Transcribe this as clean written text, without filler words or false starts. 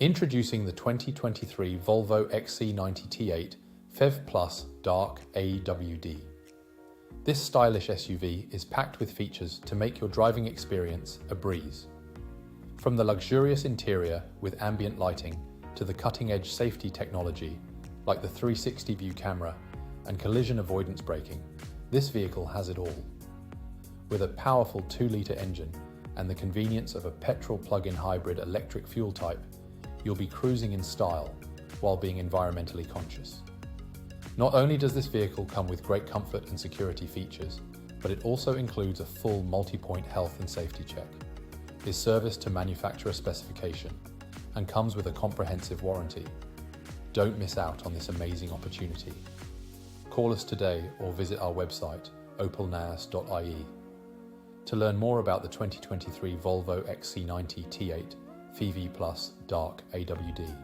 Introducing the 2023 Volvo Xc90 T8 Phev Plus Dark AWD. This stylish SUV is packed with features to make your driving experience a breeze. From the luxurious interior with ambient lighting to the cutting-edge safety technology like the 360 view camera and collision avoidance braking, this vehicle has it all. With a powerful 2-litre engine and the convenience of a petrol plug-in hybrid electric fuel type, you'll be cruising in style while being environmentally conscious. Not only does this vehicle come with great comfort and security features, but it also includes a full multi-point health and safety check, is serviced to manufacturer specification, and comes with a comprehensive warranty. Don't miss out on this amazing opportunity. Call us today or visit our website, opelnaas.ie. To learn more about the 2023 Volvo XC90 T8 Phev Plus Dark AWD.